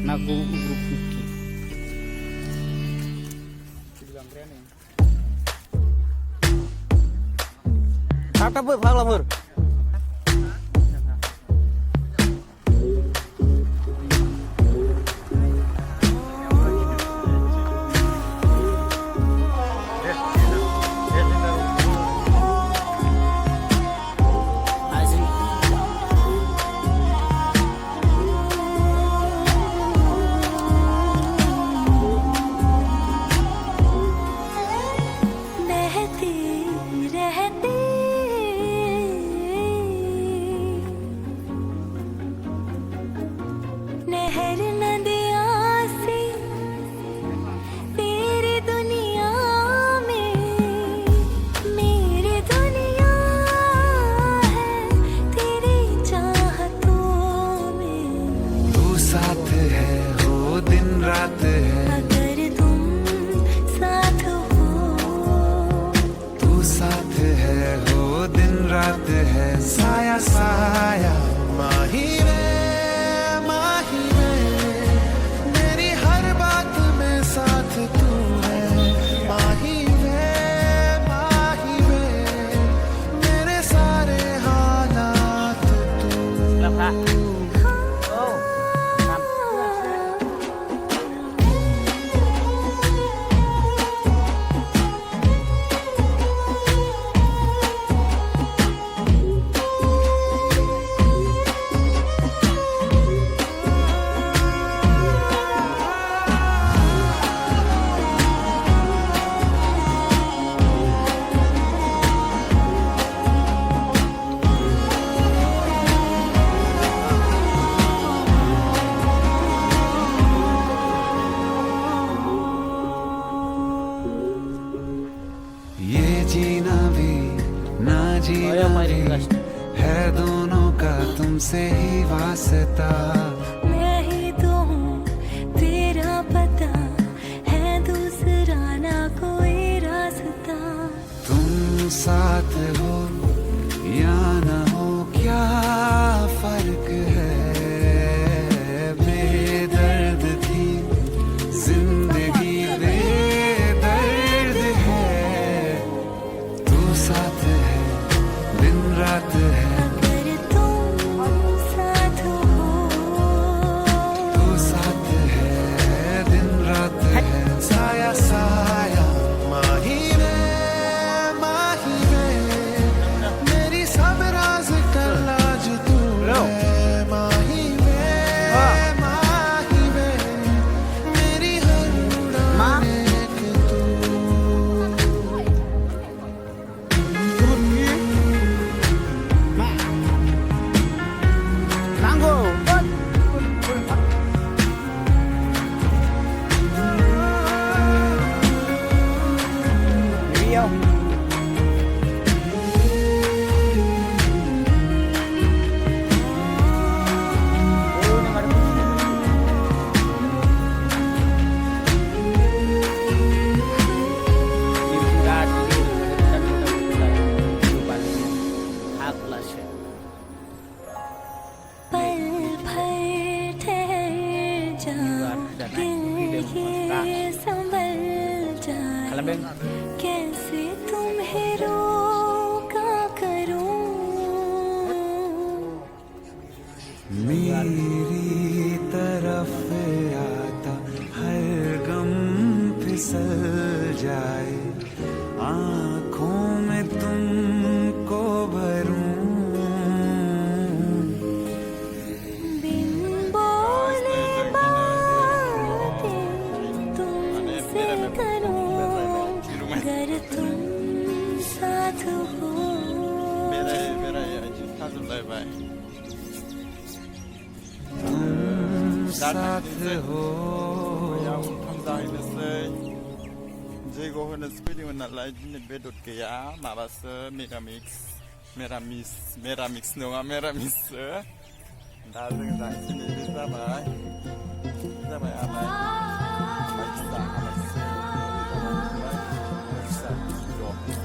నాకు గ్రూప్కి Tata pur, phang pur. अगर तुम साथ हो, तू साथ है हो दिन रात है साया साया माही में मेरी हर बात में साथ तू है माही में मेरे सारे हालात तू ये जीना भी ना जीना भी है दोनों का तुमसे ही वास्ता मैं ही तो हूँ तेरा पता है दूसरा ना कोई रास्ता। तुम साथ हो या ना हो क्या फर्क है बेदर्द थी जिंदगी बेदर्द है तू साथ है दिन रात है अगर तुम साथ हो, तू साथ है दिन रात है साया साया माही में मेरी सब राज का लाज तू है माही में मेरी हर उड़ान एक तू Tanggo. Video. पल भर ठहर जा, दिल ये संभल जाए, कैसे तुम्हें रोका करूं। मेरी तरफ आता हर गम फिसल जाए आँखों में तुमको भरूं बिन बोले बातें तुमसे करूं, अगर तुम साथ हो। तुम साथ हो जैग' होनोसो फैदोंमोन नालाय दिनै बेदर गैया माबासो मेरामिक्स नङा मेरामिससो दा जों जागासिनो बे जाबाय आमाय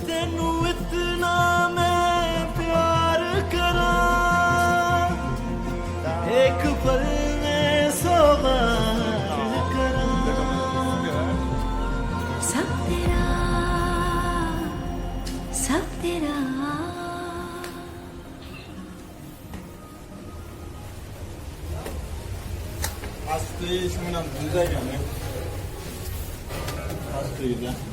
तेनू इतना मैं प्यार करा एक पल में सोवा जरा 아스트의 시문한 문자이라네. 아스트이냐?